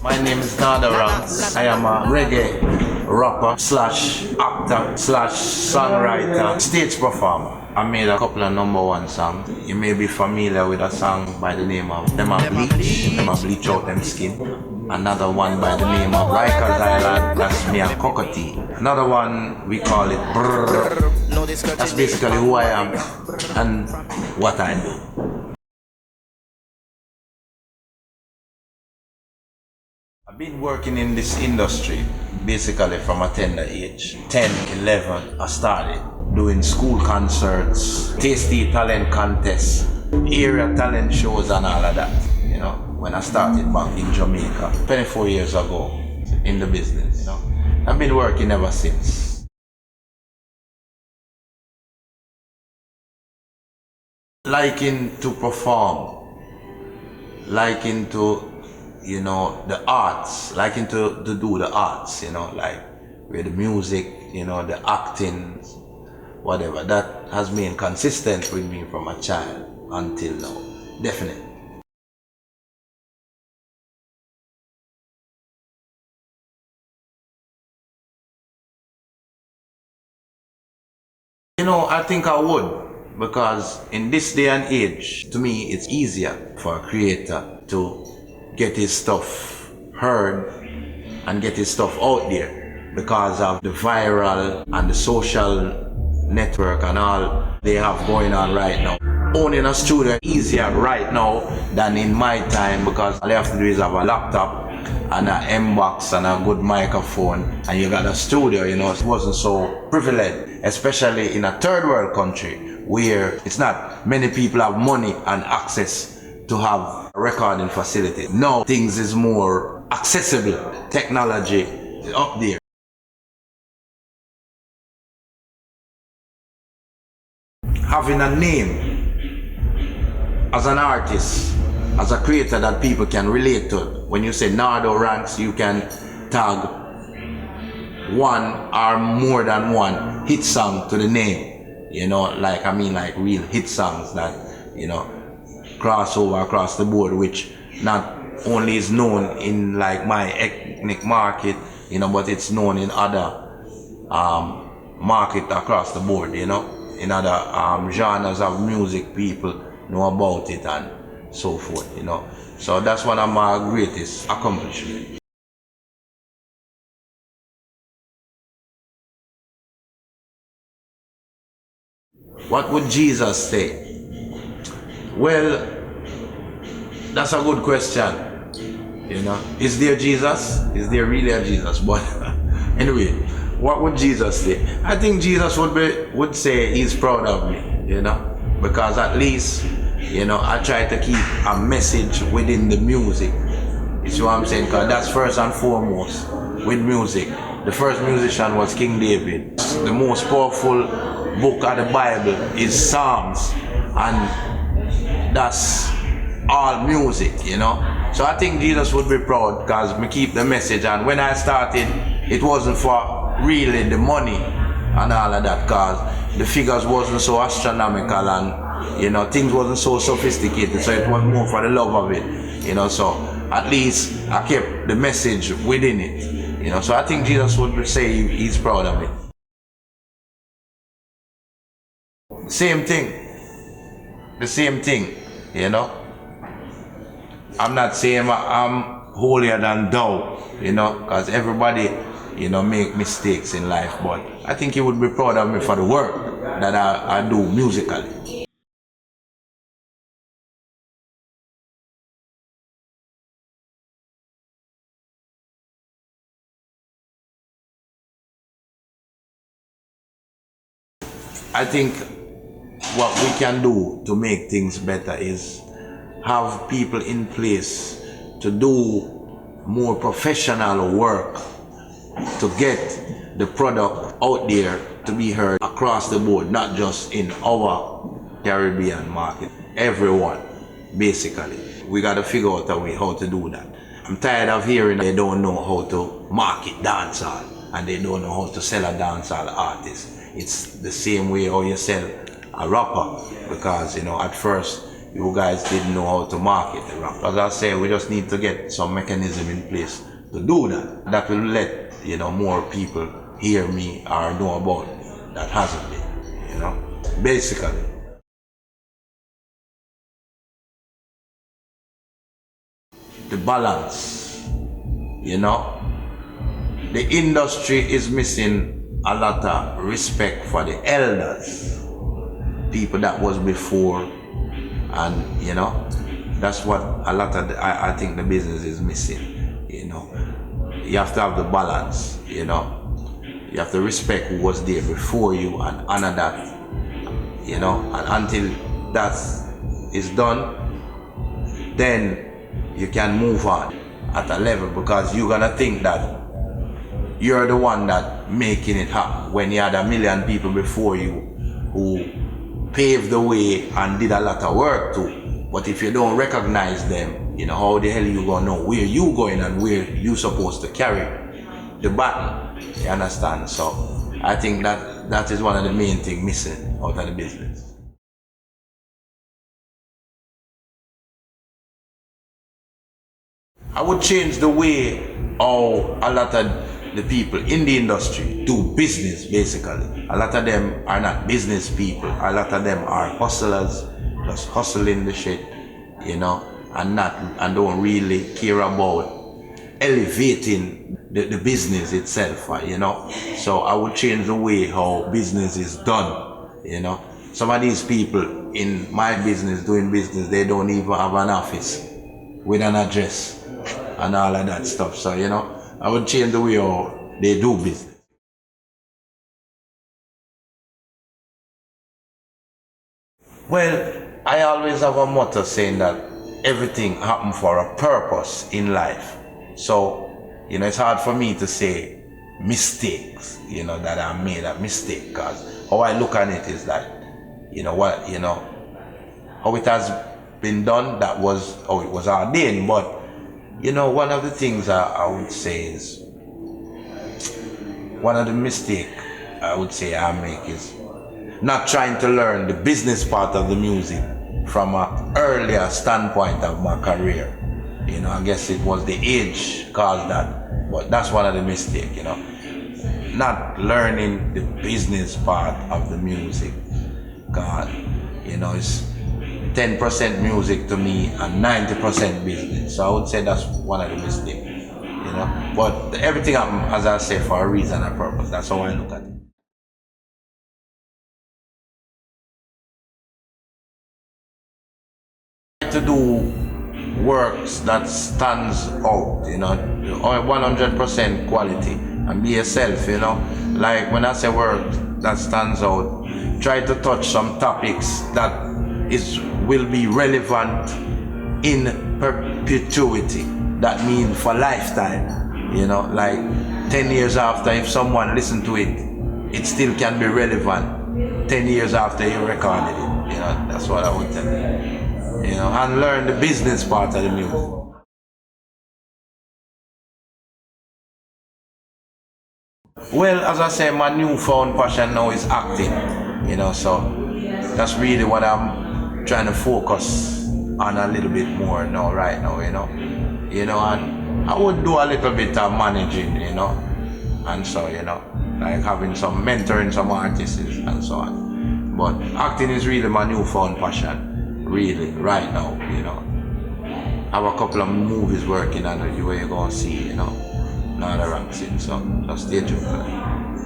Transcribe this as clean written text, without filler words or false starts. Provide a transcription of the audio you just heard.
My name is Nardo. I am a reggae rapper slash actor slash songwriter, stage performer. I made a couple of #1 songs. You may be familiar with a song by the name of Them a Bleach Out Them Skin. Another one by the name of Rikers Island, that's me and Cockatee. Another one we call it Brrr. That's basically who I am and what I do. I've been working in this industry basically from a tender age. 10, 11, I started doing school concerts, tasty talent contests, area talent shows and all of that, you know, when I started back in Jamaica 24 years ago in the business, you know. I've been working ever since. Liking to perform, liking to, you know, the arts, liking to do the arts, you know, like with the music, you know, the acting, whatever. That has been consistent with me from a child until now, definitely. You know, I think I would, because in this day and age, to me, it's easier for a creator to get his stuff heard and get his stuff out there because of the viral and the social network and all they have going on right now. Owning a studio easier right now than in my time, because all you have to do is have a laptop and an M-box and a good microphone and you got a studio, you know. It wasn't so privileged, especially in a third world country where it's not many people have money and access to have a recording facility. Now things is more accessible, technology is up there. Having a name as an artist, as a creator that people can relate to. When you say Nardo ranks, you can tag one or more than one hit song to the name. You know, like like real hit songs that, you know, crossover across the board, which not only is known in like my ethnic market, you know, but it's known in other market across the board, you know, in other genres of music. People know about it and so forth, you know. So that's one of my greatest accomplishments. What would Jesus say? Well, that's a good question. You know, is there Jesus? Is there really a Jesus? But anyway, what would Jesus say? I think Jesus would say he's proud of me, you know, because at least, you know, I try to keep a message within the music. You see what I'm saying? Because that's first and foremost with music. The first musician was King David. The most powerful book of the Bible is Psalms, and that's all music, you know. So I think Jesus would be proud because me keep the message, and when I started, it wasn't for really the money and all of that, because the figures wasn't so astronomical and, you know, things wasn't so sophisticated, so it was more for the love of it, you know. So at least I kept the message within it, you know. So I think Jesus would say he's proud of it. Same thing, the same thing, you know. I'm not saying I'm holier than thou, you know, because everybody, you know, make mistakes in life, but I think he would be proud of me for the work that I do musically. I think what we can do to make things better is have people in place to do more professional work to get the product out there to be heard across the board, not just in our Caribbean market. Everyone, basically. We got to figure out a way how to do that. I'm tired of hearing they don't know how to market dancehall and they don't know how to sell a dancehall artist. It's the same way how you sell a rapper, because, you know, at first you guys didn't know how to market the rap. As I say, we just need to get some mechanism in place to do that. That will let, you know, more people hear me or know about me that hasn't been, you know, basically. The balance, you know. The industry is missing a lot of respect for the elders, people that was before, and you know, that's what a lot of I think the business is missing. You know, you have to have the balance. You know, you have to respect who was there before you and honor that. You know, and until that is done, then you can move on at a level, because you're gonna think that you're the one that making it happen when you had a million people before you who paved the way and did a lot of work too. But if you don't recognize them, you know, how the hell you gonna know where you going and where you supposed to carry the baton? You understand? So I think that is one of the main things missing out of the business. I would change the way how a lot of the people in the industry do business, basically. A lot of them are not business people. A lot of them are hustlers, just hustling the shit, you know, and don't really care about elevating the business itself, you know. So I would change the way how business is done, you know. Some of these people in my business, doing business, they don't even have an office with an address and all of that stuff. So, you know, I would change the way how they do business. Well, I always have a motto saying that everything happens for a purpose in life. So, you know, it's hard for me to say mistakes, you know, that I made a mistake, because how I look at it is that, you know what, you know, how it has been done, that was how it was ordained. But you know, one of the things I would say is, one of the mistakes I would say I make is not trying to learn the business part of the music from an earlier standpoint of my career. You know, I guess it was the age caused that, but that's one of the mistakes, you know. Not learning the business part of the music. God, you know, it's 10% music to me and 90% business. So I would say that's one of the mistakes, you know. But everything happens, as I say, for a reason and a purpose. That's how I look at it. To do works that stands out, you know, 100% quality, and be yourself, you know. Like when I say work that stands out, try to touch some topics that will be relevant in perpetuity. That means for lifetime, you know, like 10 years after, if someone listen to it, it still can be relevant 10 years after you recorded it. You know, that's what I would tell you. You know, and learn the business part of the music. Well, as I say, my newfound passion now is acting, you know, so that's really what I'm trying to focus on a little bit more now, right now, you know. You know, and I would do a little bit of managing, you know, and so, you know, like having some mentoring some artists and so on. But acting is really my newfound passion, really, right now, you know. I have a couple of movies working on it where you're going to see, you know, Nardo, so just stay tuned for that.